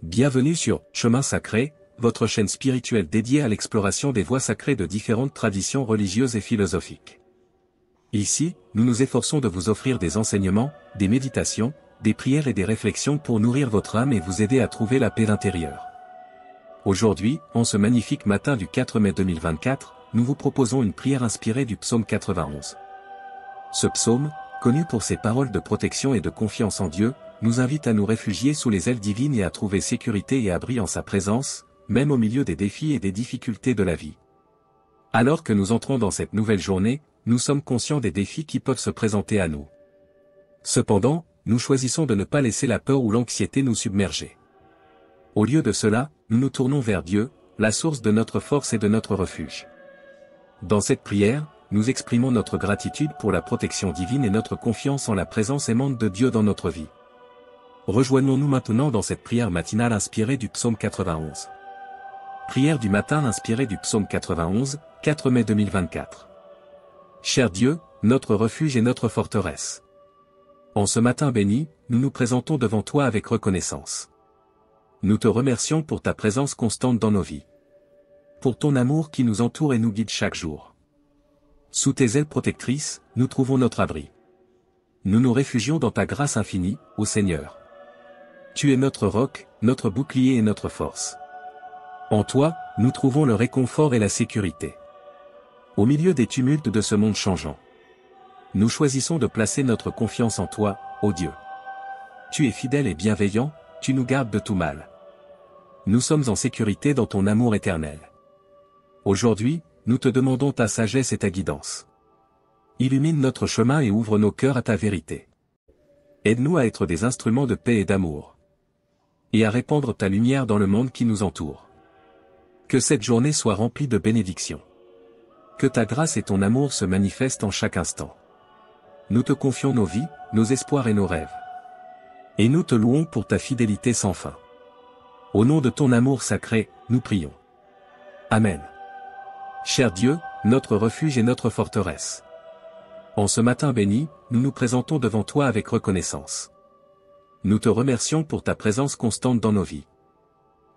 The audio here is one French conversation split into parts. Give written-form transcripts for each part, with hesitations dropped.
Bienvenue sur Chemin Sacré, votre chaîne spirituelle dédiée à l'exploration des voies sacrées de différentes traditions religieuses et philosophiques. Ici, nous nous efforçons de vous offrir des enseignements, des méditations, des prières et des réflexions pour nourrir votre âme et vous aider à trouver la paix intérieure. Aujourd'hui, en ce magnifique matin du 4 mai 2024, nous vous proposons une prière inspirée du psaume 91. Ce psaume, connu pour ses paroles de protection et de confiance en Dieu, nous invite à nous réfugier sous les ailes divines et à trouver sécurité et abri en sa présence, même au milieu des défis et des difficultés de la vie. Alors que nous entrons dans cette nouvelle journée, nous sommes conscients des défis qui peuvent se présenter à nous. Cependant, nous choisissons de ne pas laisser la peur ou l'anxiété nous submerger. Au lieu de cela, nous nous tournons vers Dieu, la source de notre force et de notre refuge. Dans cette prière, nous exprimons notre gratitude pour la protection divine et notre confiance en la présence aimante de Dieu dans notre vie. Rejoignons-nous maintenant dans cette prière matinale inspirée du psaume 91. Prière du matin inspirée du psaume 91, 4 mai 2024. Cher Dieu, notre refuge et notre forteresse. En ce matin béni, nous nous présentons devant toi avec reconnaissance. Nous te remercions pour ta présence constante dans nos vies. Pour ton amour qui nous entoure et nous guide chaque jour. Sous tes ailes protectrices, nous trouvons notre abri. Nous nous réfugions dans ta grâce infinie, ô Seigneur. Tu es notre roc, notre bouclier et notre force. En toi, nous trouvons le réconfort et la sécurité. Au milieu des tumultes de ce monde changeant, nous choisissons de placer notre confiance en toi, ô Dieu. Tu es fidèle et bienveillant, tu nous gardes de tout mal. Nous sommes en sécurité dans ton amour éternel. Aujourd'hui, nous te demandons ta sagesse et ta guidance. Illumine notre chemin et ouvre nos cœurs à ta vérité. Aide-nous à être des instruments de paix et d'amour. Et à répandre ta lumière dans le monde qui nous entoure. Que cette journée soit remplie de bénédictions. Que ta grâce et ton amour se manifestent en chaque instant. Nous te confions nos vies, nos espoirs et nos rêves. Et nous te louons pour ta fidélité sans fin. Au nom de ton amour sacré, nous prions. Amen. Cher Dieu, notre refuge et notre forteresse. En ce matin béni, nous nous présentons devant toi avec reconnaissance. Nous te remercions pour ta présence constante dans nos vies.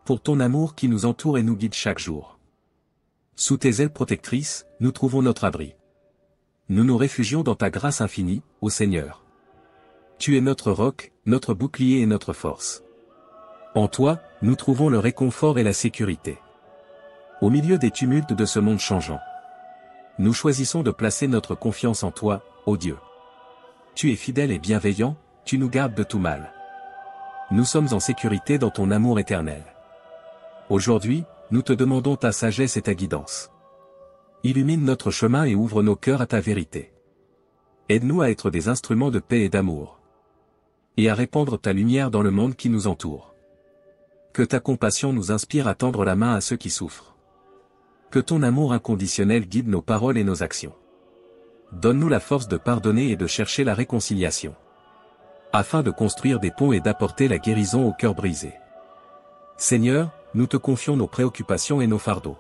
Pour ton amour qui nous entoure et nous guide chaque jour. Sous tes ailes protectrices, nous trouvons notre abri. Nous nous réfugions dans ta grâce infinie, ô Seigneur. Tu es notre roc, notre bouclier et notre force. En toi, nous trouvons le réconfort et la sécurité. Au milieu des tumultes de ce monde changeant, nous choisissons de placer notre confiance en toi, ô Dieu. Tu es fidèle et bienveillant, tu nous gardes de tout mal. Nous sommes en sécurité dans ton amour éternel. Aujourd'hui, nous te demandons ta sagesse et ta guidance. Illumine notre chemin et ouvre nos cœurs à ta vérité. Aide-nous à être des instruments de paix et d'amour. Et à répandre ta lumière dans le monde qui nous entoure. Que ta compassion nous inspire à tendre la main à ceux qui souffrent. Que ton amour inconditionnel guide nos paroles et nos actions. Donne-nous la force de pardonner et de chercher la réconciliation. Afin de construire des ponts et d'apporter la guérison aux cœurs brisés. Seigneur, nous te confions nos préoccupations et nos fardeaux.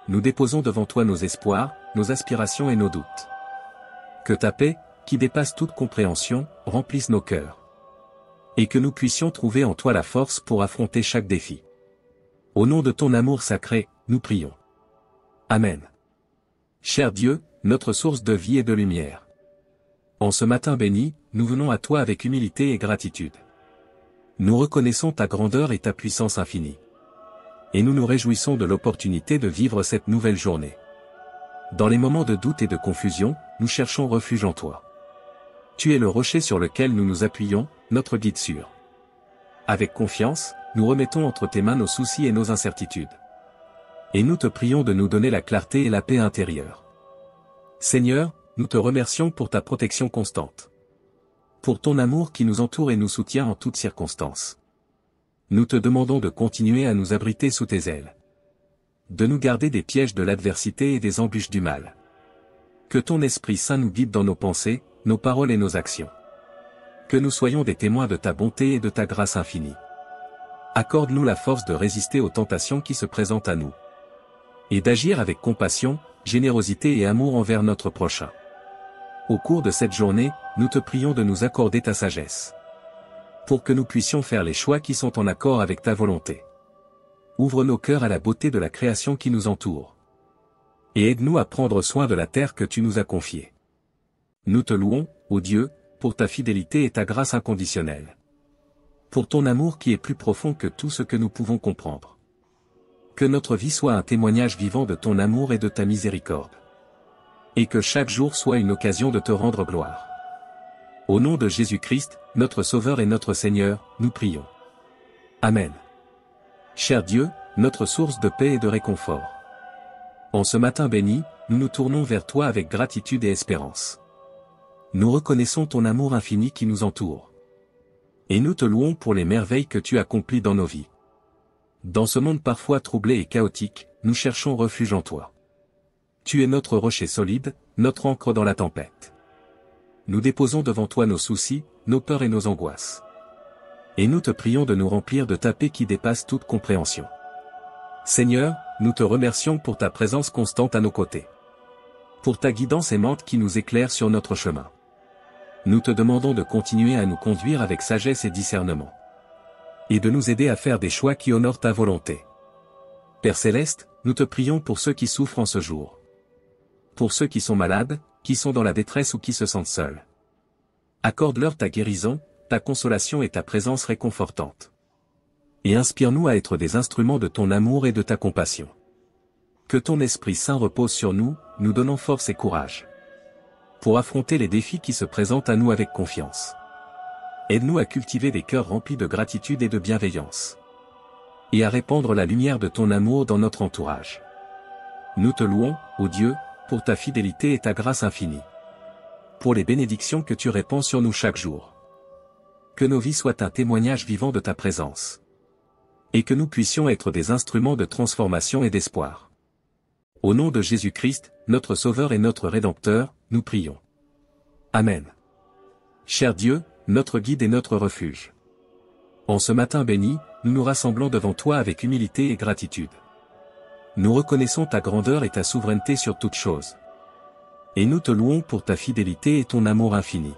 Nous déposons devant toi nos espoirs, nos aspirations et nos doutes. Que ta paix, qui dépasse toute compréhension, remplisse nos cœurs. Et que nous puissions trouver en toi la force pour affronter chaque défi. Au nom de ton amour sacré, nous prions. Amen. Cher Dieu, notre source de vie et de lumière. En ce matin béni, nous venons à toi avec humilité et gratitude. Nous reconnaissons ta grandeur et ta puissance infinie. Et nous nous réjouissons de l'opportunité de vivre cette nouvelle journée. Dans les moments de doute et de confusion, nous cherchons refuge en toi. Tu es le rocher sur lequel nous nous appuyons, notre guide sûr. Avec confiance, nous remettons entre tes mains nos soucis et nos incertitudes. Et nous te prions de nous donner la clarté et la paix intérieure. Seigneur, nous te remercions pour ta protection constante. Pour ton amour qui nous entoure et nous soutient en toutes circonstances. Nous te demandons de continuer à nous abriter sous tes ailes. De nous garder des pièges de l'adversité et des embûches du mal. Que ton Esprit Saint nous guide dans nos pensées, nos paroles et nos actions. Que nous soyons des témoins de ta bonté et de ta grâce infinie. Accorde-nous la force de résister aux tentations qui se présentent à nous. Et d'agir avec compassion, générosité et amour envers notre prochain. Au cours de cette journée, nous te prions de nous accorder ta sagesse. pour que nous puissions faire les choix qui sont en accord avec ta volonté. Ouvre nos cœurs à la beauté de la création qui nous entoure. Et aide-nous à prendre soin de la terre que tu nous as confiée. Nous te louons, ô Dieu, pour ta fidélité et ta grâce inconditionnelle. Pour ton amour qui est plus profond que tout ce que nous pouvons comprendre. Que notre vie soit un témoignage vivant de ton amour et de ta miséricorde. Et que chaque jour soit une occasion de te rendre gloire. Au nom de Jésus-Christ, notre Sauveur et notre Seigneur, nous prions. Amen. Cher Dieu, notre source de paix et de réconfort. En ce matin béni, nous nous tournons vers toi avec gratitude et espérance. Nous reconnaissons ton amour infini qui nous entoure. Et nous te louons pour les merveilles que tu accomplis dans nos vies. Dans ce monde parfois troublé et chaotique, nous cherchons refuge en toi. Tu es notre rocher solide, notre ancre dans la tempête. Nous déposons devant toi nos soucis, nos peurs et nos angoisses. Et nous te prions de nous remplir de ta paix qui dépasse toute compréhension. Seigneur, nous te remercions pour ta présence constante à nos côtés. Pour ta guidance aimante qui nous éclaire sur notre chemin. Nous te demandons de continuer à nous conduire avec sagesse et discernement. Et de nous aider à faire des choix qui honorent ta volonté. Père Céleste, nous te prions pour ceux qui souffrent en ce jour. Pour ceux qui sont malades, qui sont dans la détresse ou qui se sentent seuls. Accorde-leur ta guérison, ta consolation et ta présence réconfortante. Et inspire-nous à être des instruments de ton amour et de ta compassion. Que ton Esprit Saint repose sur nous, nous donnant force et courage. Pour affronter les défis qui se présentent à nous avec confiance. Aide-nous à cultiver des cœurs remplis de gratitude et de bienveillance. Et à répandre la lumière de ton amour dans notre entourage. Nous te louons, ô Dieu, pour ta fidélité et ta grâce infinie. Pour les bénédictions que tu répands sur nous chaque jour. Que nos vies soient un témoignage vivant de ta présence. Et que nous puissions être des instruments de transformation et d'espoir. Au nom de Jésus-Christ, notre Sauveur et notre Rédempteur, nous prions. Amen. Cher Dieu, notre guide et notre refuge. En ce matin béni, nous nous rassemblons devant toi avec humilité et gratitude. Nous reconnaissons ta grandeur et ta souveraineté sur toutes choses. Et nous te louons pour ta fidélité et ton amour infini.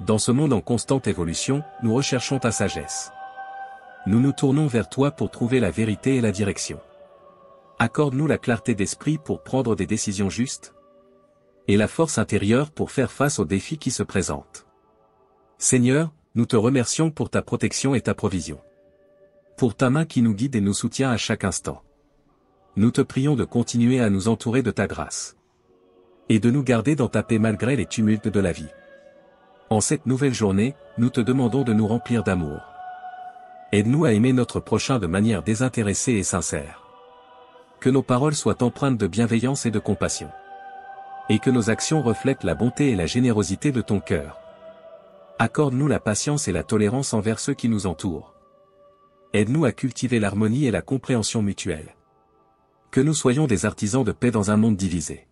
Dans ce monde en constante évolution, nous recherchons ta sagesse. Nous nous tournons vers toi pour trouver la vérité et la direction. Accorde-nous la clarté d'esprit pour prendre des décisions justes. Et la force intérieure pour faire face aux défis qui se présentent. Seigneur, nous te remercions pour ta protection et ta provision. Pour ta main qui nous guide et nous soutient à chaque instant. Nous te prions de continuer à nous entourer de ta grâce. Et de nous garder dans ta paix malgré les tumultes de la vie. En cette nouvelle journée, nous te demandons de nous remplir d'amour. Aide-nous à aimer notre prochain de manière désintéressée et sincère. Que nos paroles soient empreintes de bienveillance et de compassion. Et que nos actions reflètent la bonté et la générosité de ton cœur. Accorde-nous la patience et la tolérance envers ceux qui nous entourent. Aide-nous à cultiver l'harmonie et la compréhension mutuelle. Que nous soyons des artisans de paix dans un monde divisé.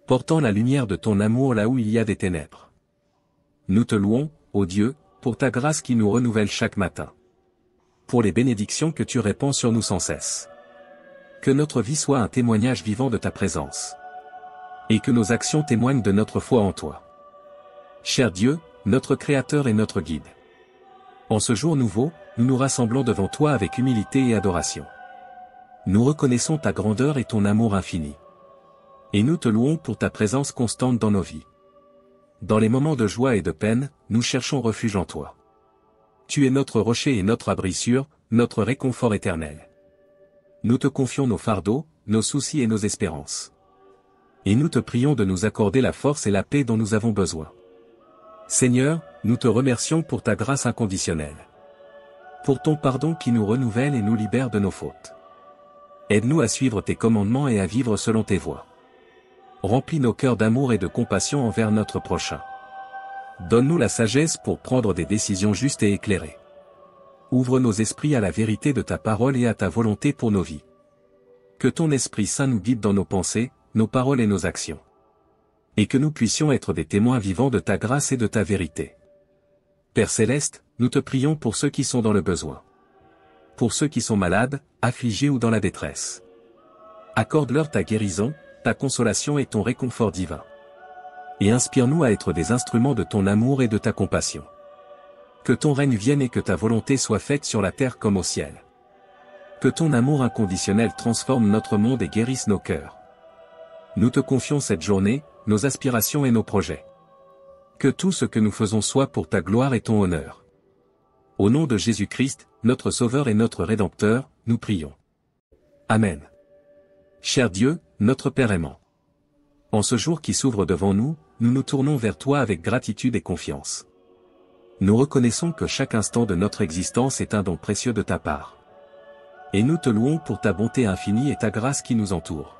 Portant la lumière de ton amour là où il y a des ténèbres. Nous te louons, ô Dieu, pour ta grâce qui nous renouvelle chaque matin. Pour les bénédictions que tu répands sur nous sans cesse. Que notre vie soit un témoignage vivant de ta présence. Et que nos actions témoignent de notre foi en toi. Cher Dieu, notre Créateur et notre Guide. En ce jour nouveau, nous nous rassemblons devant toi avec humilité et adoration. Nous reconnaissons ta grandeur et ton amour infini. Et nous te louons pour ta présence constante dans nos vies. Dans les moments de joie et de peine, nous cherchons refuge en toi. Tu es notre rocher et notre abri sûr, notre réconfort éternel. Nous te confions nos fardeaux, nos soucis et nos espérances. Et nous te prions de nous accorder la force et la paix dont nous avons besoin. Seigneur, nous te remercions pour ta grâce inconditionnelle. Pour ton pardon qui nous renouvelle et nous libère de nos fautes. Aide-nous à suivre tes commandements et à vivre selon tes voies. Remplis nos cœurs d'amour et de compassion envers notre prochain. Donne-nous la sagesse pour prendre des décisions justes et éclairées. Ouvre nos esprits à la vérité de ta parole et à ta volonté pour nos vies. Que ton Esprit Saint nous guide dans nos pensées, nos paroles et nos actions. Et que nous puissions être des témoins vivants de ta grâce et de ta vérité. Père Céleste, nous te prions pour ceux qui sont dans le besoin. Pour ceux qui sont malades, affligés ou dans la détresse. Accorde-leur ta guérison, ta consolation et ton réconfort divin. Et inspire-nous à être des instruments de ton amour et de ta compassion. Que ton règne vienne et que ta volonté soit faite sur la terre comme au ciel. Que ton amour inconditionnel transforme notre monde et guérisse nos cœurs. Nous te confions cette journée, nos aspirations et nos projets. Que tout ce que nous faisons soit pour ta gloire et ton honneur. Au nom de Jésus-Christ, notre Sauveur et notre Rédempteur, nous prions. Amen. Cher Dieu, notre Père aimant. En ce jour qui s'ouvre devant nous, nous nous tournons vers toi avec gratitude et confiance. Nous reconnaissons que chaque instant de notre existence est un don précieux de ta part. Et nous te louons pour ta bonté infinie et ta grâce qui nous entoure.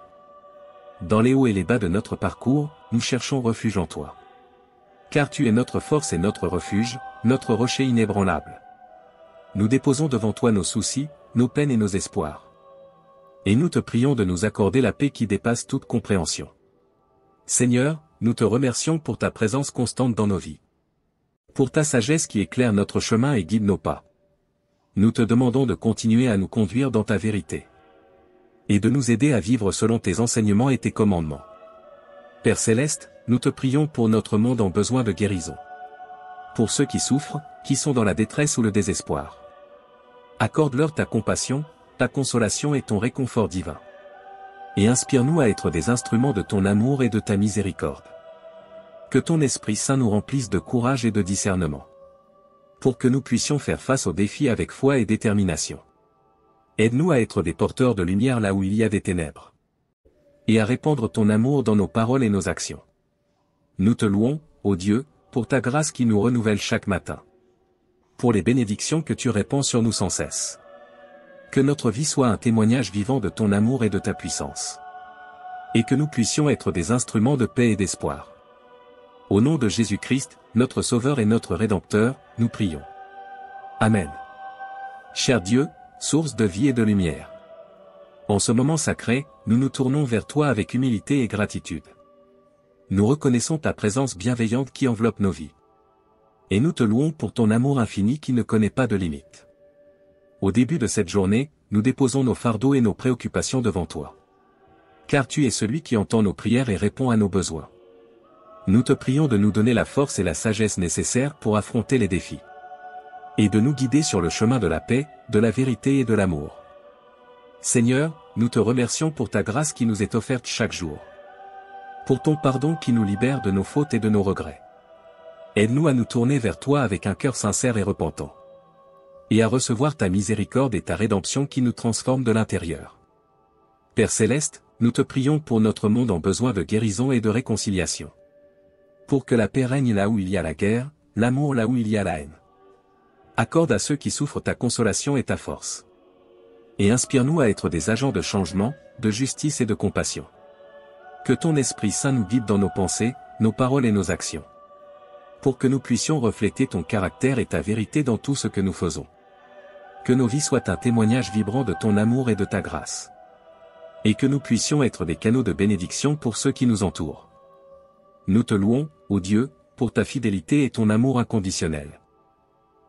Dans les hauts et les bas de notre parcours, nous cherchons refuge en toi. Car tu es notre force et notre refuge, notre rocher inébranlable. Nous déposons devant toi nos soucis, nos peines et nos espoirs. Et nous te prions de nous accorder la paix qui dépasse toute compréhension. Seigneur, nous te remercions pour ta présence constante dans nos vies. Pour ta sagesse qui éclaire notre chemin et guide nos pas. Nous te demandons de continuer à nous conduire dans ta vérité. Et de nous aider à vivre selon tes enseignements et tes commandements. Père Céleste, nous te prions pour notre monde en besoin de guérison. Pour ceux qui souffrent, qui sont dans la détresse ou le désespoir. Accorde-leur ta compassion, ta consolation et ton réconfort divin. Et inspire-nous à être des instruments de ton amour et de ta miséricorde. Que ton Esprit Saint nous remplisse de courage et de discernement. Pour que nous puissions faire face aux défis avec foi et détermination. Aide-nous à être des porteurs de lumière là où il y a des ténèbres. Et à répandre ton amour dans nos paroles et nos actions. Nous te louons, ô Dieu, pour ta grâce qui nous renouvelle chaque matin. Pour les bénédictions que tu répands sur nous sans cesse. Que notre vie soit un témoignage vivant de ton amour et de ta puissance. Et que nous puissions être des instruments de paix et d'espoir. Au nom de Jésus-Christ, notre Sauveur et notre Rédempteur, nous prions. Amen. Cher Dieu, source de vie et de lumière. En ce moment sacré, nous nous tournons vers toi avec humilité et gratitude. Nous reconnaissons ta présence bienveillante qui enveloppe nos vies. Et nous te louons pour ton amour infini qui ne connaît pas de limite. Au début de cette journée, nous déposons nos fardeaux et nos préoccupations devant toi. Car tu es celui qui entend nos prières et répond à nos besoins. Nous te prions de nous donner la force et la sagesse nécessaires pour affronter les défis. Et de nous guider sur le chemin de la paix, de la vérité et de l'amour. Seigneur, nous te remercions pour ta grâce qui nous est offerte chaque jour. Pour ton pardon qui nous libère de nos fautes et de nos regrets. Aide-nous à nous tourner vers toi avec un cœur sincère et repentant. Et à recevoir ta miséricorde et ta rédemption qui nous transforment de l'intérieur. Père Céleste, nous te prions pour notre monde en besoin de guérison et de réconciliation. Pour que la paix règne là où il y a la guerre, l'amour là où il y a la haine. Accorde à ceux qui souffrent ta consolation et ta force. Et inspire-nous à être des agents de changement, de justice et de compassion. Que ton Esprit Saint nous guide dans nos pensées, nos paroles et nos actions. Pour que nous puissions refléter ton caractère et ta vérité dans tout ce que nous faisons. Que nos vies soient un témoignage vibrant de ton amour et de ta grâce. Et que nous puissions être des canaux de bénédiction pour ceux qui nous entourent. Nous te louons, ô Dieu, pour ta fidélité et ton amour inconditionnel.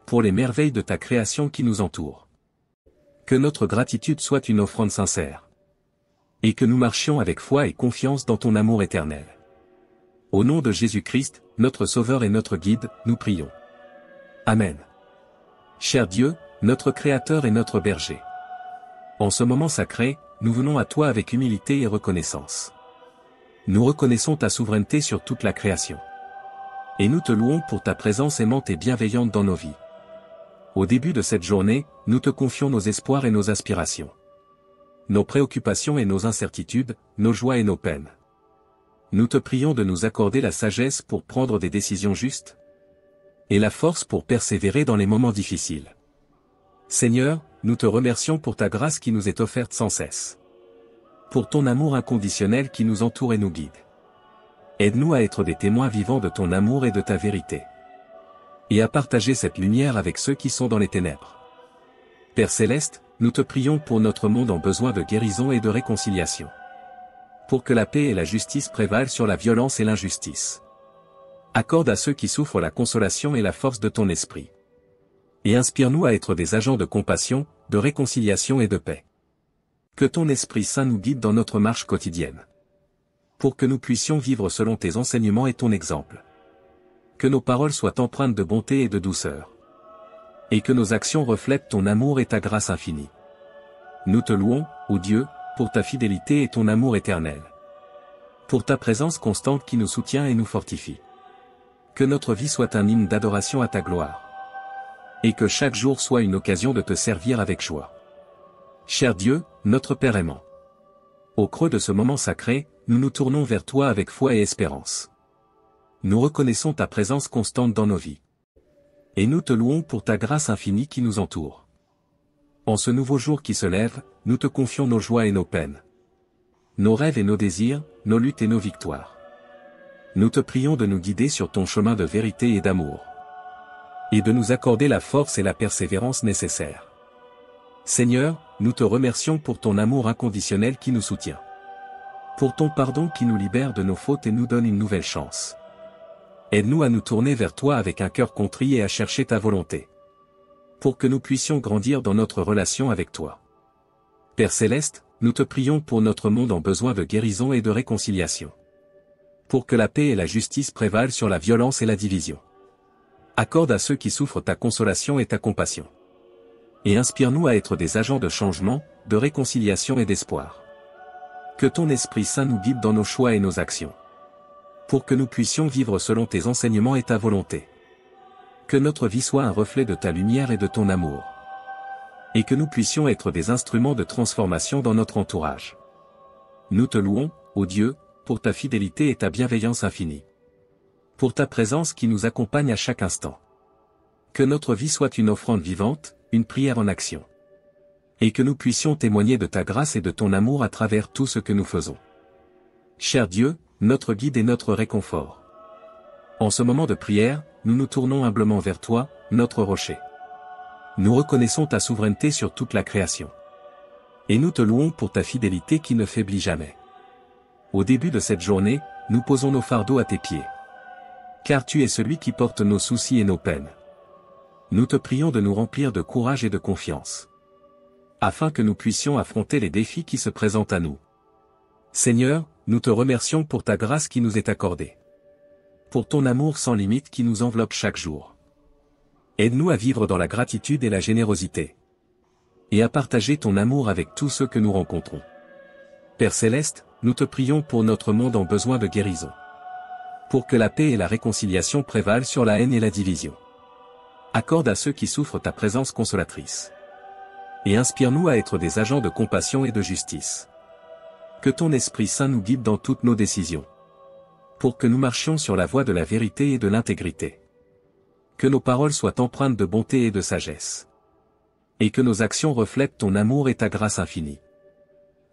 Pour les merveilles de ta création qui nous entourent. Que notre gratitude soit une offrande sincère. Et que nous marchions avec foi et confiance dans ton amour éternel. Au nom de Jésus-Christ, notre Sauveur et notre Guide, nous prions. Amen. Cher Dieu, notre Créateur et notre Berger. En ce moment sacré, nous venons à toi avec humilité et reconnaissance. Nous reconnaissons ta souveraineté sur toute la création. Et nous te louons pour ta présence aimante et bienveillante dans nos vies. Au début de cette journée, nous te confions nos espoirs et nos aspirations. Nos préoccupations et nos incertitudes, nos joies et nos peines. Nous te prions de nous accorder la sagesse pour prendre des décisions justes. Et la force pour persévérer dans les moments difficiles. Seigneur, nous te remercions pour ta grâce qui nous est offerte sans cesse. Pour ton amour inconditionnel qui nous entoure et nous guide. Aide-nous à être des témoins vivants de ton amour et de ta vérité. Et à partager cette lumière avec ceux qui sont dans les ténèbres. Père Céleste, nous te prions pour notre monde en besoin de guérison et de réconciliation. Pour que la paix et la justice prévalent sur la violence et l'injustice. Accorde à ceux qui souffrent la consolation et la force de ton esprit. Et inspire-nous à être des agents de compassion, de réconciliation et de paix. Que ton Esprit Saint nous guide dans notre marche quotidienne. Pour que nous puissions vivre selon tes enseignements et ton exemple. Que nos paroles soient empreintes de bonté et de douceur. et que nos actions reflètent ton amour et ta grâce infinie. Nous te louons, ô Dieu, pour ta fidélité et ton amour éternel. Pour ta présence constante qui nous soutient et nous fortifie. Que notre vie soit un hymne d'adoration à ta gloire. Et que chaque jour soit une occasion de te servir avec joie. Cher Dieu, notre Père aimant. Au creux de ce moment sacré, nous nous tournons vers toi avec foi et espérance. Nous reconnaissons ta présence constante dans nos vies. Et nous te louons pour ta grâce infinie qui nous entoure. En ce nouveau jour qui se lève, nous te confions nos joies et nos peines. Nos rêves et nos désirs, nos luttes et nos victoires. Nous te prions de nous guider sur ton chemin de vérité et d'amour. Et de nous accorder la force et la persévérance nécessaires. Seigneur, nous te remercions pour ton amour inconditionnel qui nous soutient. Pour ton pardon qui nous libère de nos fautes et nous donne une nouvelle chance. Aide-nous à nous tourner vers toi avec un cœur contrit et à chercher ta volonté. Pour que nous puissions grandir dans notre relation avec toi. Père Céleste, nous te prions pour notre monde en besoin de guérison et de réconciliation. Pour que la paix et la justice prévalent sur la violence et la division. Accorde à ceux qui souffrent ta consolation et ta compassion. Et inspire-nous à être des agents de changement, de réconciliation et d'espoir. Que ton Esprit Saint nous guide dans nos choix et nos actions. Pour que nous puissions vivre selon tes enseignements et ta volonté. Que notre vie soit un reflet de ta lumière et de ton amour. Et que nous puissions être des instruments de transformation dans notre entourage. Nous te louons, ô Dieu, pour ta fidélité et ta bienveillance infinie. Pour ta présence qui nous accompagne à chaque instant. Que notre vie soit une offrande vivante, une prière en action. Et que nous puissions témoigner de ta grâce et de ton amour à travers tout ce que nous faisons. Cher Dieu, notre guide et notre réconfort. En ce moment de prière, nous nous tournons humblement vers toi, notre rocher. Nous reconnaissons ta souveraineté sur toute la création. Et nous te louons pour ta fidélité qui ne faiblit jamais. Au début de cette journée, nous posons nos fardeaux à tes pieds. Car tu es celui qui porte nos soucis et nos peines. Nous te prions de nous remplir de courage et de confiance. Afin que nous puissions affronter les défis qui se présentent à nous. Seigneur, nous te remercions pour ta grâce qui nous est accordée. Pour ton amour sans limite qui nous enveloppe chaque jour. Aide-nous à vivre dans la gratitude et la générosité. Et à partager ton amour avec tous ceux que nous rencontrons. Père Céleste, nous te prions pour notre monde en besoin de guérison. Pour que la paix et la réconciliation prévalent sur la haine et la division. Accorde à ceux qui souffrent ta présence consolatrice. Et inspire-nous à être des agents de compassion et de justice. Que ton Esprit Saint nous guide dans toutes nos décisions. Pour que nous marchions sur la voie de la vérité et de l'intégrité. Que nos paroles soient empreintes de bonté et de sagesse. Et que nos actions reflètent ton amour et ta grâce infinie.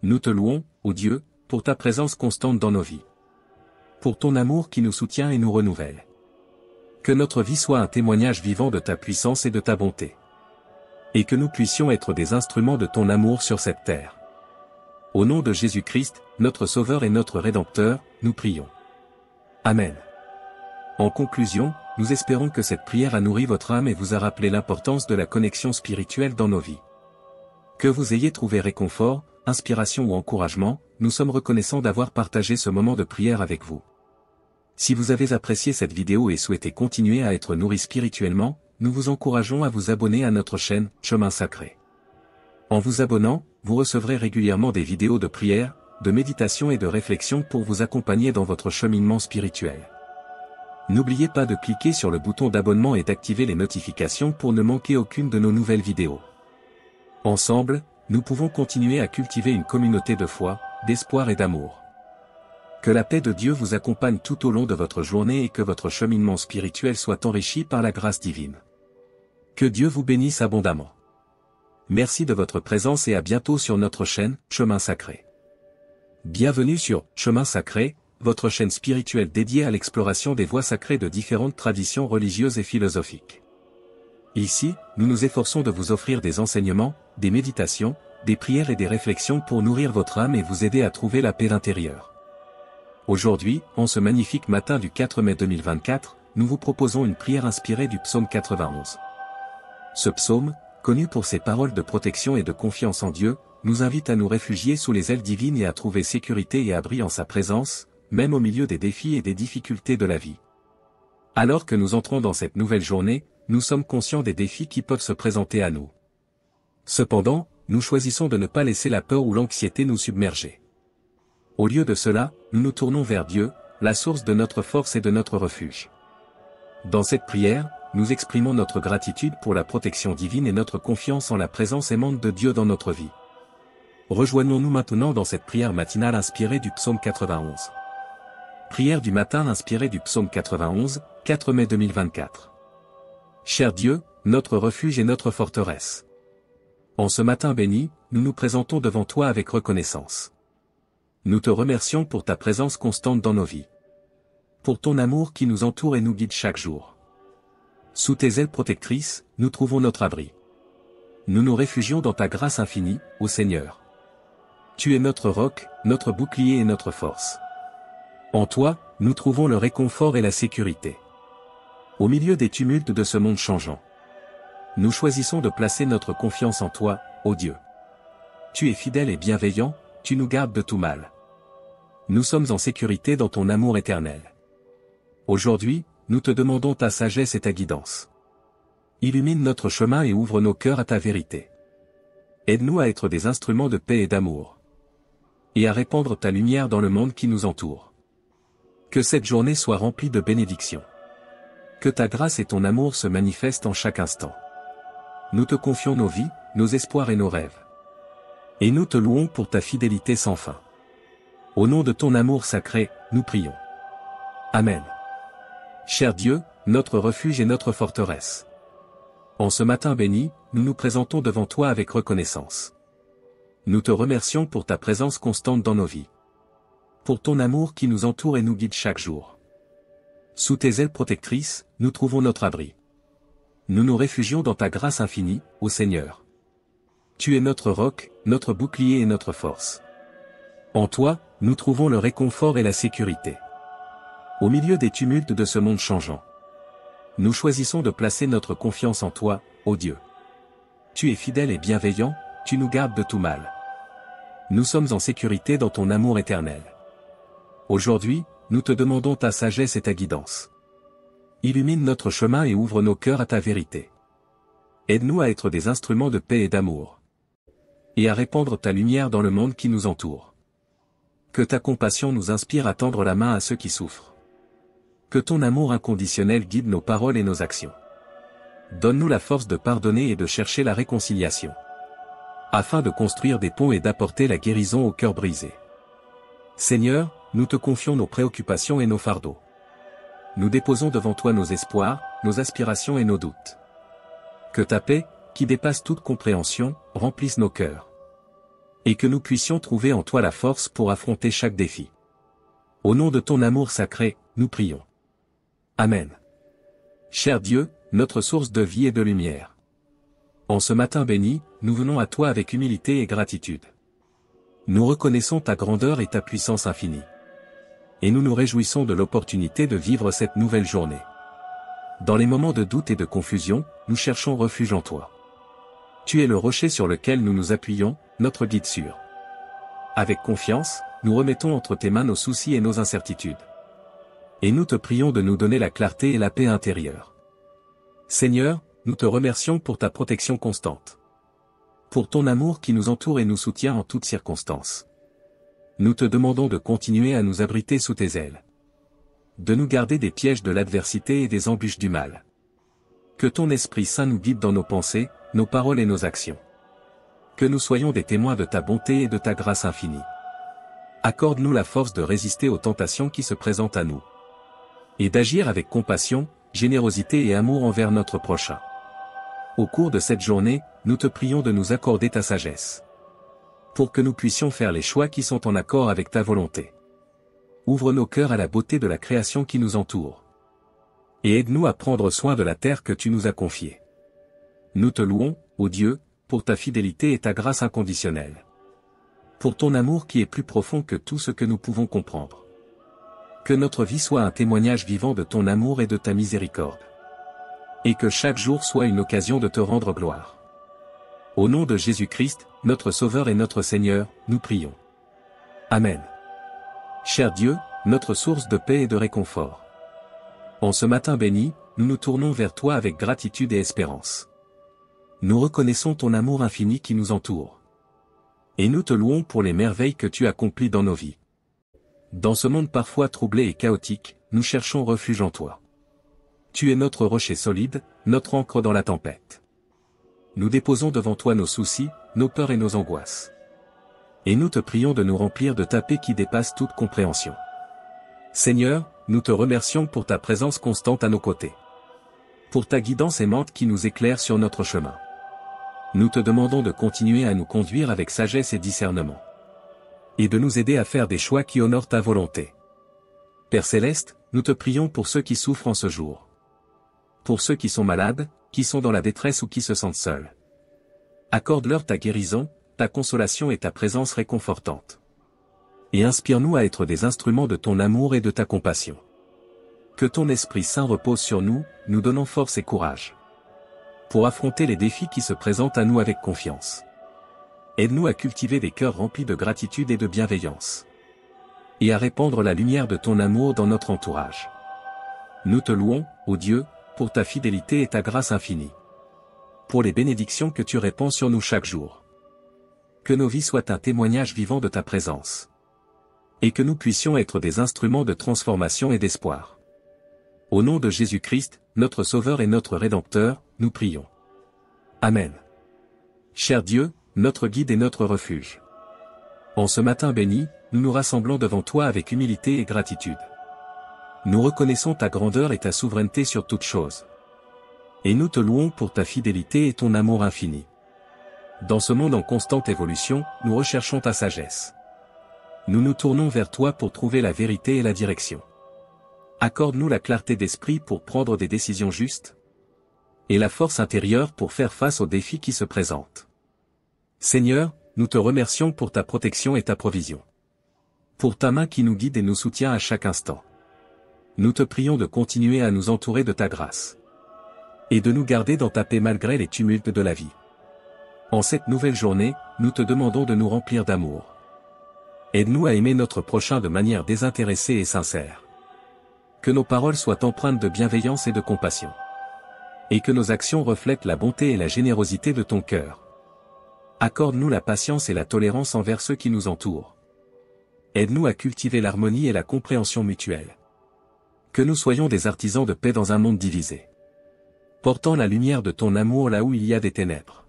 Nous te louons, ô Dieu, pour ta présence constante dans nos vies. Pour ton amour qui nous soutient et nous renouvelle. Que notre vie soit un témoignage vivant de ta puissance et de ta bonté. Et que nous puissions être des instruments de ton amour sur cette terre. Au nom de Jésus-Christ, notre Sauveur et notre Rédempteur, nous prions. Amen. En conclusion, nous espérons que cette prière a nourri votre âme et vous a rappelé l'importance de la connexion spirituelle dans nos vies. Que vous ayez trouvé réconfort, inspiration ou encouragement, nous sommes reconnaissants d'avoir partagé ce moment de prière avec vous. Si vous avez apprécié cette vidéo et souhaitez continuer à être nourri spirituellement, nous vous encourageons à vous abonner à notre chaîne Chemin Sacré. En vous abonnant, vous recevrez régulièrement des vidéos de prière, de méditation et de réflexion pour vous accompagner dans votre cheminement spirituel. N'oubliez pas de cliquer sur le bouton d'abonnement et d'activer les notifications pour ne manquer aucune de nos nouvelles vidéos. Ensemble, nous pouvons continuer à cultiver une communauté de foi, d'espoir et d'amour. Que la paix de Dieu vous accompagne tout au long de votre journée et que votre cheminement spirituel soit enrichi par la grâce divine. Que Dieu vous bénisse abondamment. Merci de votre présence et à bientôt sur notre chaîne, Chemin Sacré. Bienvenue sur Chemin Sacré, votre chaîne spirituelle dédiée à l'exploration des voies sacrées de différentes traditions religieuses et philosophiques. Ici, nous nous efforçons de vous offrir des enseignements, des méditations, des prières et des réflexions pour nourrir votre âme et vous aider à trouver la paix intérieure. Aujourd'hui, en ce magnifique matin du 4 mai 2024, nous vous proposons une prière inspirée du psaume 91. Ce psaume, connu pour ses paroles de protection et de confiance en Dieu, nous invite à nous réfugier sous les ailes divines et à trouver sécurité et abri en sa présence, même au milieu des défis et des difficultés de la vie. Alors que nous entrons dans cette nouvelle journée, nous sommes conscients des défis qui peuvent se présenter à nous. Cependant, nous choisissons de ne pas laisser la peur ou l'anxiété nous submerger. Au lieu de cela, nous nous tournons vers Dieu, la source de notre force et de notre refuge. Dans cette prière, nous exprimons notre gratitude pour la protection divine et notre confiance en la présence aimante de Dieu dans notre vie. Rejoignons-nous maintenant dans cette prière matinale inspirée du psaume 91. Prière du matin inspirée du psaume 91, 4 mai 2024. Cher Dieu, notre refuge et notre forteresse. En ce matin béni, nous nous présentons devant toi avec reconnaissance. Nous te remercions pour ta présence constante dans nos vies. Pour ton amour qui nous entoure et nous guide chaque jour. Sous tes ailes protectrices, nous trouvons notre abri. Nous nous réfugions dans ta grâce infinie, ô Seigneur. Tu es notre roc, notre bouclier et notre force. En toi, nous trouvons le réconfort et la sécurité. Au milieu des tumultes de ce monde changeant, nous choisissons de placer notre confiance en toi, ô Dieu. Tu es fidèle et bienveillant, tu nous gardes de tout mal. Nous sommes en sécurité dans ton amour éternel. Aujourd'hui, nous te demandons ta sagesse et ta guidance. Illumine notre chemin et ouvre nos cœurs à ta vérité. Aide-nous à être des instruments de paix et d'amour. Et à répandre ta lumière dans le monde qui nous entoure. Que cette journée soit remplie de bénédictions. Que ta grâce et ton amour se manifestent en chaque instant. Nous te confions nos vies, nos espoirs et nos rêves. Et nous te louons pour ta fidélité sans fin. Au nom de ton amour sacré, nous prions. Amen. Cher Dieu, notre refuge et notre forteresse. En ce matin béni, nous nous présentons devant toi avec reconnaissance. Nous te remercions pour ta présence constante dans nos vies. Pour ton amour qui nous entoure et nous guide chaque jour. Sous tes ailes protectrices, nous trouvons notre abri. Nous nous réfugions dans ta grâce infinie, ô Seigneur. Tu es notre roc, notre bouclier et notre force. En toi, nous trouvons le réconfort et la sécurité. Au milieu des tumultes de ce monde changeant, nous choisissons de placer notre confiance en toi, ô Dieu. Tu es fidèle et bienveillant, tu nous gardes de tout mal. Nous sommes en sécurité dans ton amour éternel. Aujourd'hui, nous te demandons ta sagesse et ta guidance. Illumine notre chemin et ouvre nos cœurs à ta vérité. Aide-nous à être des instruments de paix et d'amour. Et à répandre ta lumière dans le monde qui nous entoure. Que ta compassion nous inspire à tendre la main à ceux qui souffrent. Que ton amour inconditionnel guide nos paroles et nos actions. Donne-nous la force de pardonner et de chercher la réconciliation. Afin de construire des ponts et d'apporter la guérison aux cœurs brisés. Seigneur, nous te confions nos préoccupations et nos fardeaux. Nous déposons devant toi nos espoirs, nos aspirations et nos doutes. Que ta paix, qui dépasse toute compréhension, remplisse nos cœurs. Et que nous puissions trouver en toi la force pour affronter chaque défi. Au nom de ton amour sacré, nous prions. Amen. Cher Dieu, notre source de vie et de lumière. En ce matin béni, nous venons à toi avec humilité et gratitude. Nous reconnaissons ta grandeur et ta puissance infinie. Et nous nous réjouissons de l'opportunité de vivre cette nouvelle journée. Dans les moments de doute et de confusion, nous cherchons refuge en toi. Tu es le rocher sur lequel nous nous appuyons, notre guide sûr. Avec confiance, nous remettons entre tes mains nos soucis et nos incertitudes. Et nous te prions de nous donner la clarté et la paix intérieure. Seigneur, nous te remercions pour ta protection constante. Pour ton amour qui nous entoure et nous soutient en toutes circonstances. Nous te demandons de continuer à nous abriter sous tes ailes. De nous garder des pièges de l'adversité et des embûches du mal. Que ton Esprit Saint nous guide dans nos pensées, nos paroles et nos actions. Que nous soyons des témoins de ta bonté et de ta grâce infinie. Accorde-nous la force de résister aux tentations qui se présentent à nous. Et d'agir avec compassion, générosité et amour envers notre prochain. Au cours de cette journée, nous te prions de nous accorder ta sagesse. Pour que nous puissions faire les choix qui sont en accord avec ta volonté. Ouvre nos cœurs à la beauté de la création qui nous entoure. Et aide-nous à prendre soin de la terre que tu nous as confiée. Nous te louons, ô Dieu, pour ta fidélité et ta grâce inconditionnelle. Pour ton amour qui est plus profond que tout ce que nous pouvons comprendre. Que notre vie soit un témoignage vivant de ton amour et de ta miséricorde. Et que chaque jour soit une occasion de te rendre gloire. Au nom de Jésus-Christ, notre Sauveur et notre Seigneur, nous prions. Amen. Cher Dieu, notre source de paix et de réconfort. En ce matin béni, nous nous tournons vers toi avec gratitude et espérance. Nous reconnaissons ton amour infini qui nous entoure. Et nous te louons pour les merveilles que tu accomplis dans nos vies. Dans ce monde parfois troublé et chaotique, nous cherchons refuge en toi. Tu es notre rocher solide, notre ancre dans la tempête. Nous déposons devant toi nos soucis, nos peurs et nos angoisses. Et nous te prions de nous remplir de ta paix qui dépasse toute compréhension. Seigneur, nous te remercions pour ta présence constante à nos côtés. Pour ta guidance aimante qui nous éclaire sur notre chemin. Nous te demandons de continuer à nous conduire avec sagesse et discernement. Et de nous aider à faire des choix qui honorent ta volonté. Père Céleste, nous te prions pour ceux qui souffrent en ce jour. Pour ceux qui sont malades, qui sont dans la détresse ou qui se sentent seuls. Accorde-leur ta guérison, ta consolation et ta présence réconfortante. Et inspire-nous à être des instruments de ton amour et de ta compassion. Que ton Esprit Saint repose sur nous, nous donnant force et courage. Pour affronter les défis qui se présentent à nous avec confiance. Aide-nous à cultiver des cœurs remplis de gratitude et de bienveillance. Et à répandre la lumière de ton amour dans notre entourage. Nous te louons, ô Dieu, pour ta fidélité et ta grâce infinie. Pour les bénédictions que tu répands sur nous chaque jour. Que nos vies soient un témoignage vivant de ta présence. Et que nous puissions être des instruments de transformation et d'espoir. Au nom de Jésus-Christ, notre Sauveur et notre Rédempteur, nous prions. Amen. Cher Dieu, notre guide et notre refuge. En ce matin béni, nous nous rassemblons devant toi avec humilité et gratitude. Nous reconnaissons ta grandeur et ta souveraineté sur toutes choses. Et nous te louons pour ta fidélité et ton amour infini. Dans ce monde en constante évolution, nous recherchons ta sagesse. Nous nous tournons vers toi pour trouver la vérité et la direction. Accorde-nous la clarté d'esprit pour prendre des décisions justes. Et la force intérieure pour faire face aux défis qui se présentent. Seigneur, nous te remercions pour ta protection et ta provision. Pour ta main qui nous guide et nous soutient à chaque instant. Nous te prions de continuer à nous entourer de ta grâce. Et de nous garder dans ta paix malgré les tumultes de la vie. En cette nouvelle journée, nous te demandons de nous remplir d'amour. Aide-nous à aimer notre prochain de manière désintéressée et sincère. Que nos paroles soient empreintes de bienveillance et de compassion. Et que nos actions reflètent la bonté et la générosité de ton cœur. Accorde-nous la patience et la tolérance envers ceux qui nous entourent. Aide-nous à cultiver l'harmonie et la compréhension mutuelle. Que nous soyons des artisans de paix dans un monde divisé. Portant la lumière de ton amour là où il y a des ténèbres.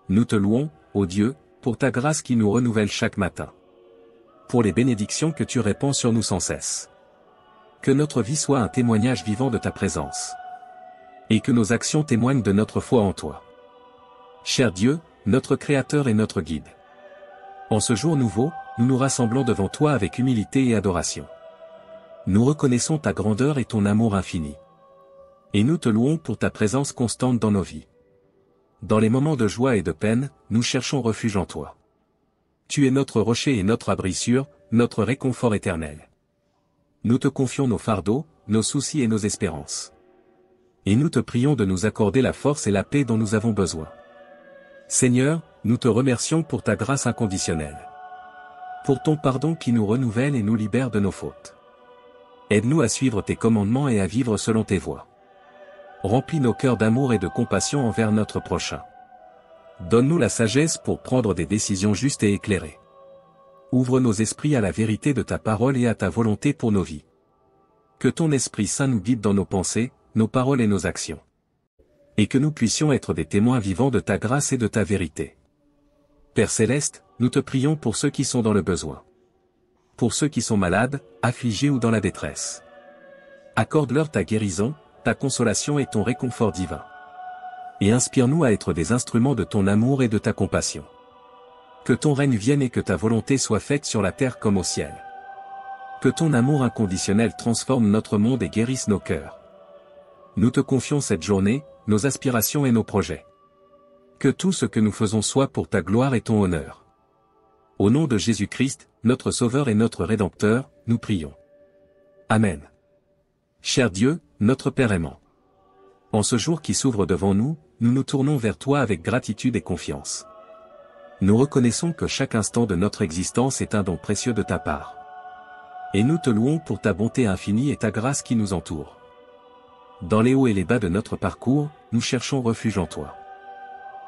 Nous te louons, ô Dieu, pour ta grâce qui nous renouvelle chaque matin. Pour les bénédictions que tu répands sur nous sans cesse. Que notre vie soit un témoignage vivant de ta présence. Et que nos actions témoignent de notre foi en toi. Cher Dieu, notre Créateur et notre Guide. En ce jour nouveau, nous nous rassemblons devant toi avec humilité et adoration. Nous reconnaissons ta grandeur et ton amour infini. Et nous te louons pour ta présence constante dans nos vies. Dans les moments de joie et de peine, nous cherchons refuge en toi. Tu es notre rocher et notre abri sûr, notre réconfort éternel. Nous te confions nos fardeaux, nos soucis et nos espérances. Et nous te prions de nous accorder la force et la paix dont nous avons besoin. Seigneur, nous te remercions pour ta grâce inconditionnelle. Pour ton pardon qui nous renouvelle et nous libère de nos fautes. Aide-nous à suivre tes commandements et à vivre selon tes voies. Remplis nos cœurs d'amour et de compassion envers notre prochain. Donne-nous la sagesse pour prendre des décisions justes et éclairées. Ouvre nos esprits à la vérité de ta parole et à ta volonté pour nos vies. Que ton Esprit Saint nous guide dans nos pensées, nos paroles et nos actions. Et que nous puissions être des témoins vivants de ta grâce et de ta vérité. Père Céleste, nous te prions pour ceux qui sont dans le besoin. Pour ceux qui sont malades, affligés ou dans la détresse. Accorde-leur ta guérison, ta consolation et ton réconfort divin. Et inspire-nous à être des instruments de ton amour et de ta compassion. Que ton règne vienne et que ta volonté soit faite sur la terre comme au ciel. Que ton amour inconditionnel transforme notre monde et guérisse nos cœurs. Nous te confions cette journée, nos aspirations et nos projets. Que tout ce que nous faisons soit pour ta gloire et ton honneur. Au nom de Jésus-Christ, notre Sauveur et notre Rédempteur, nous prions. Amen. Cher Dieu, notre Père aimant. En ce jour qui s'ouvre devant nous, nous nous tournons vers toi avec gratitude et confiance. Nous reconnaissons que chaque instant de notre existence est un don précieux de ta part. Et nous te louons pour ta bonté infinie et ta grâce qui nous entoure. Dans les hauts et les bas de notre parcours, nous cherchons refuge en toi.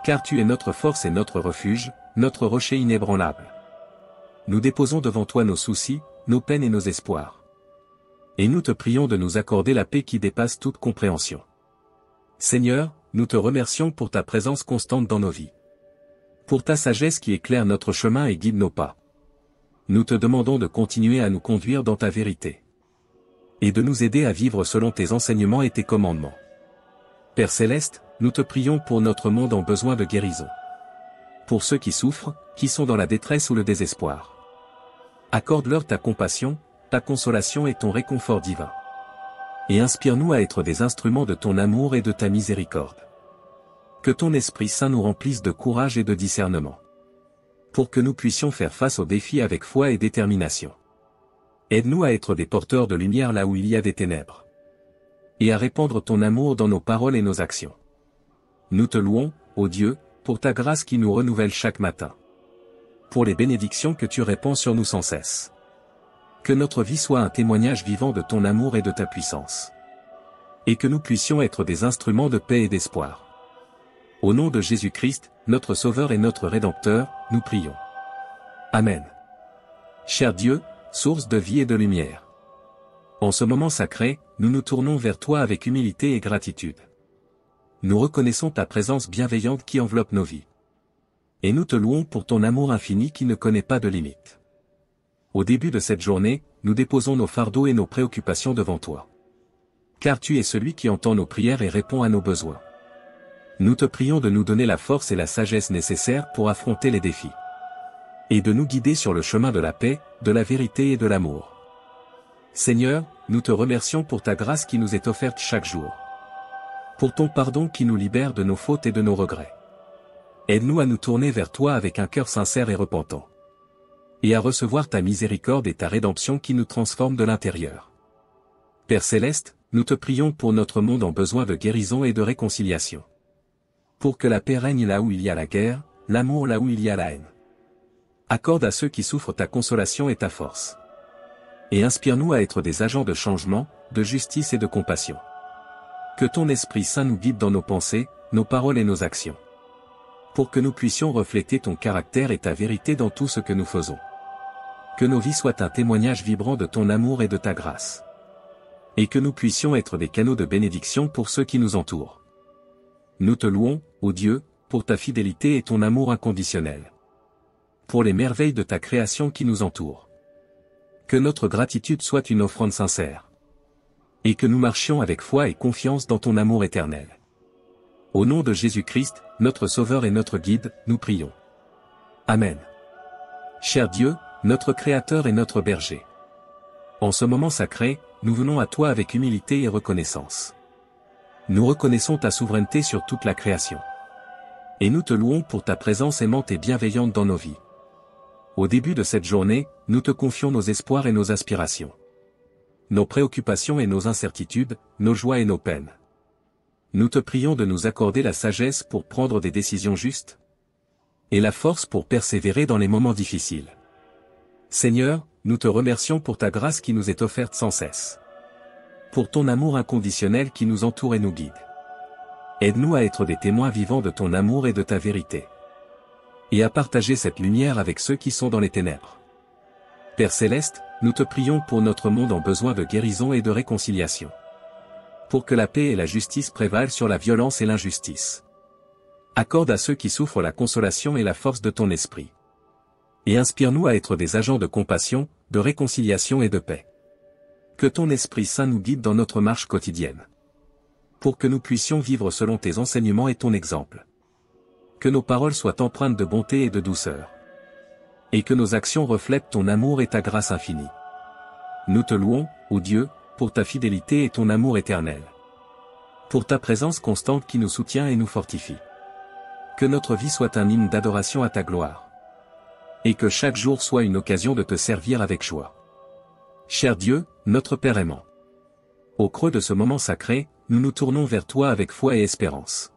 Car tu es notre force et notre refuge, notre rocher inébranlable. Nous déposons devant toi nos soucis, nos peines et nos espoirs. Et nous te prions de nous accorder la paix qui dépasse toute compréhension. Seigneur, nous te remercions pour ta présence constante dans nos vies. Pour ta sagesse qui éclaire notre chemin et guide nos pas. Nous te demandons de continuer à nous conduire dans ta vérité. Et de nous aider à vivre selon tes enseignements et tes commandements. Père Céleste, nous te prions pour notre monde en besoin de guérison. Pour ceux qui souffrent, qui sont dans la détresse ou le désespoir. Accorde-leur ta compassion, ta consolation et ton réconfort divin. Et inspire-nous à être des instruments de ton amour et de ta miséricorde. Que ton Esprit Saint nous remplisse de courage et de discernement. Pour que nous puissions faire face aux défis avec foi et détermination. Aide-nous à être des porteurs de lumière là où il y a des ténèbres. Et à répandre ton amour dans nos paroles et nos actions. Nous te louons, ô Dieu, pour ta grâce qui nous renouvelle chaque matin. Pour les bénédictions que tu répands sur nous sans cesse. Que notre vie soit un témoignage vivant de ton amour et de ta puissance. Et que nous puissions être des instruments de paix et d'espoir. Au nom de Jésus-Christ, notre Sauveur et notre Rédempteur, nous prions. Amen. Cher Dieu, source de vie et de lumière. En ce moment sacré, nous nous tournons vers toi avec humilité et gratitude. Nous reconnaissons ta présence bienveillante qui enveloppe nos vies. Et nous te louons pour ton amour infini qui ne connaît pas de limite. Au début de cette journée, nous déposons nos fardeaux et nos préoccupations devant toi. Car tu es celui qui entend nos prières et répond à nos besoins. Nous te prions de nous donner la force et la sagesse nécessaires pour affronter les défis. Et de nous guider sur le chemin de la paix, de la vérité et de l'amour. Seigneur, nous te remercions pour ta grâce qui nous est offerte chaque jour. Pour ton pardon qui nous libère de nos fautes et de nos regrets. Aide-nous à nous tourner vers toi avec un cœur sincère et repentant. Et à recevoir ta miséricorde et ta rédemption qui nous transforment de l'intérieur. Père Céleste, nous te prions pour notre monde en besoin de guérison et de réconciliation. Pour que la paix règne là où il y a la guerre, l'amour là où il y a la haine. Accorde à ceux qui souffrent ta consolation et ta force. Et inspire-nous à être des agents de changement, de justice et de compassion. Que ton Esprit Saint nous guide dans nos pensées, nos paroles et nos actions. Pour que nous puissions refléter ton caractère et ta vérité dans tout ce que nous faisons. Que nos vies soient un témoignage vibrant de ton amour et de ta grâce. Et que nous puissions être des canaux de bénédiction pour ceux qui nous entourent. Nous te louons, ô Dieu, pour ta fidélité et ton amour inconditionnel. Pour les merveilles de ta création qui nous entoure. Que notre gratitude soit une offrande sincère. Et que nous marchions avec foi et confiance dans ton amour éternel. Au nom de Jésus-Christ, notre Sauveur et notre Guide, nous prions. Amen. Cher Dieu, notre Créateur et notre Berger. En ce moment sacré, nous venons à toi avec humilité et reconnaissance. Nous reconnaissons ta souveraineté sur toute la création. Et nous te louons pour ta présence aimante et bienveillante dans nos vies. Au début de cette journée, nous te confions nos espoirs et nos aspirations. Nos préoccupations et nos incertitudes, nos joies et nos peines. Nous te prions de nous accorder la sagesse pour prendre des décisions justes. Et la force pour persévérer dans les moments difficiles. Seigneur, nous te remercions pour ta grâce qui nous est offerte sans cesse. Pour ton amour inconditionnel qui nous entoure et nous guide. Aide-nous à être des témoins vivants de ton amour et de ta vérité. Et à partager cette lumière avec ceux qui sont dans les ténèbres. Père Céleste, nous te prions pour notre monde en besoin de guérison et de réconciliation. Pour que la paix et la justice prévalent sur la violence et l'injustice. Accorde à ceux qui souffrent la consolation et la force de ton esprit. Et inspire-nous à être des agents de compassion, de réconciliation et de paix. Que ton Esprit Saint nous guide dans notre marche quotidienne. Pour que nous puissions vivre selon tes enseignements et ton exemple. Que nos paroles soient empreintes de bonté et de douceur. Et que nos actions reflètent ton amour et ta grâce infinie. Nous te louons, ô Dieu, pour ta fidélité et ton amour éternel. Pour ta présence constante qui nous soutient et nous fortifie. Que notre vie soit un hymne d'adoration à ta gloire. Et que chaque jour soit une occasion de te servir avec joie. Cher Dieu, notre Père aimant. Au creux de ce moment sacré, nous nous tournons vers toi avec foi et espérance.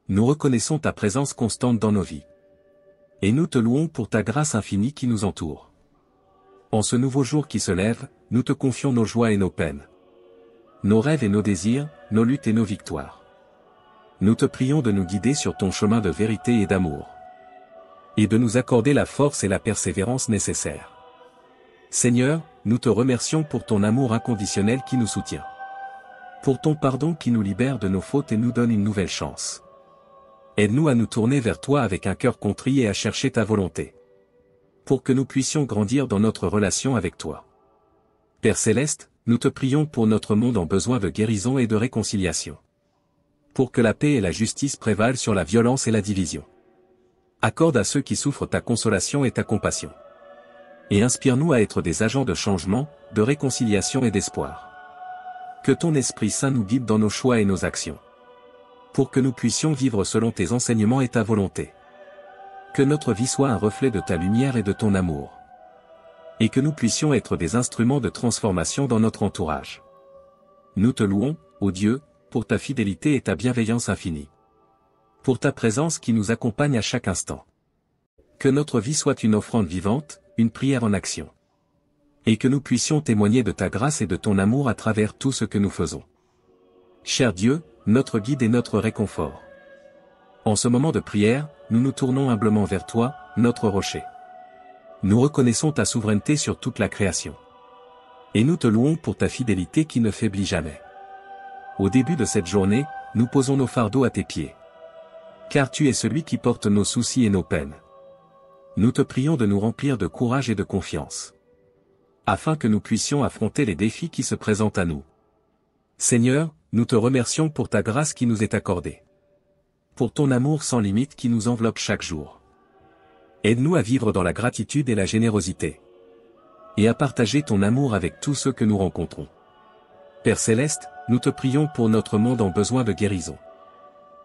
Nous reconnaissons ta présence constante dans nos vies. Et nous te louons pour ta grâce infinie qui nous entoure. En ce nouveau jour qui se lève, nous te confions nos joies et nos peines. nos rêves et nos désirs, nos luttes et nos victoires. Nous te prions de nous guider sur ton chemin de vérité et d'amour. Et de nous accorder la force et la persévérance nécessaires. Seigneur, nous te remercions pour ton amour inconditionnel qui nous soutient. Pour ton pardon qui nous libère de nos fautes et nous donne une nouvelle chance. Aide-nous à nous tourner vers toi avec un cœur contrit et à chercher ta volonté. Pour que nous puissions grandir dans notre relation avec toi. Père Céleste, nous te prions pour notre monde en besoin de guérison et de réconciliation. Pour que la paix et la justice prévalent sur la violence et la division. Accorde à ceux qui souffrent ta consolation et ta compassion. Et inspire-nous à être des agents de changement, de réconciliation et d'espoir. Que ton Esprit Saint nous guide dans nos choix et nos actions. Pour que nous puissions vivre selon tes enseignements et ta volonté. Que notre vie soit un reflet de ta lumière et de ton amour. Et que nous puissions être des instruments de transformation dans notre entourage. Nous te louons, ô Dieu, pour ta fidélité et ta bienveillance infinie. Pour ta présence qui nous accompagne à chaque instant. Que notre vie soit une offrande vivante, une prière en action. Et que nous puissions témoigner de ta grâce et de ton amour à travers tout ce que nous faisons. Cher Dieu, notre guide et notre réconfort. En ce moment de prière, nous nous tournons humblement vers toi, notre rocher. Nous reconnaissons ta souveraineté sur toute la création. Et nous te louons pour ta fidélité qui ne faiblit jamais. Au début de cette journée, nous posons nos fardeaux à tes pieds. Car tu es celui qui porte nos soucis et nos peines. Nous te prions de nous remplir de courage et de confiance. Afin que nous puissions affronter les défis qui se présentent à nous. Seigneur, nous te remercions pour ta grâce qui nous est accordée. Pour ton amour sans limite qui nous enveloppe chaque jour. Aide-nous à vivre dans la gratitude et la générosité. Et à partager ton amour avec tous ceux que nous rencontrons. Père Céleste, nous te prions pour notre monde en besoin de guérison.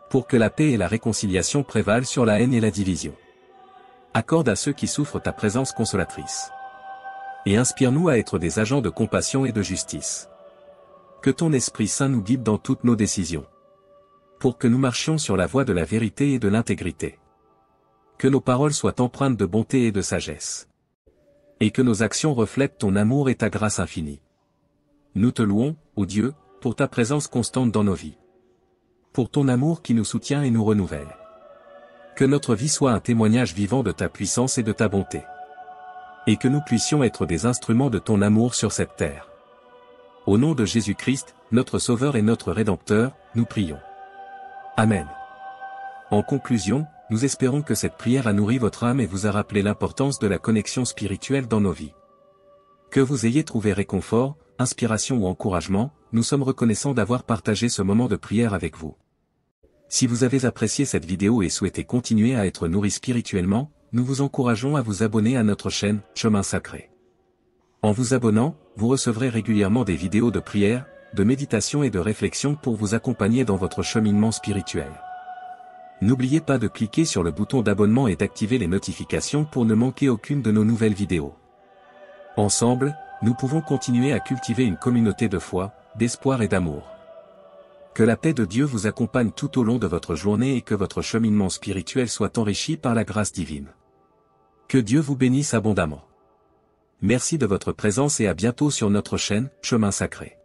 Pour que la paix et la réconciliation prévalent sur la haine et la division. Accorde à ceux qui souffrent ta présence consolatrice. Et inspire-nous à être des agents de compassion et de justice. Que ton Esprit Saint nous guide dans toutes nos décisions. Pour que nous marchions sur la voie de la vérité et de l'intégrité. Que nos paroles soient empreintes de bonté et de sagesse. Et que nos actions reflètent ton amour et ta grâce infinie. Nous te louons, ô Dieu, pour ta présence constante dans nos vies. Pour ton amour qui nous soutient et nous renouvelle. Que notre vie soit un témoignage vivant de ta puissance et de ta bonté. Et que nous puissions être des instruments de ton amour sur cette terre. Au nom de Jésus-Christ, notre Sauveur et notre Rédempteur, nous prions. Amen. En conclusion, nous espérons que cette prière a nourri votre âme et vous a rappelé l'importance de la connexion spirituelle dans nos vies. Que vous ayez trouvé réconfort, inspiration ou encouragement, nous sommes reconnaissants d'avoir partagé ce moment de prière avec vous. Si vous avez apprécié cette vidéo et souhaitez continuer à être nourri spirituellement, nous vous encourageons à vous abonner à notre chaîne Chemin Sacré. En vous abonnant, vous recevrez régulièrement des vidéos de prière, de méditation et de réflexion pour vous accompagner dans votre cheminement spirituel. N'oubliez pas de cliquer sur le bouton d'abonnement et d'activer les notifications pour ne manquer aucune de nos nouvelles vidéos. Ensemble, nous pouvons continuer à cultiver une communauté de foi, d'espoir et d'amour. Que la paix de Dieu vous accompagne tout au long de votre journée et que votre cheminement spirituel soit enrichi par la grâce divine. Que Dieu vous bénisse abondamment. Merci de votre présence et à bientôt sur notre chaîne, Chemin Sacré.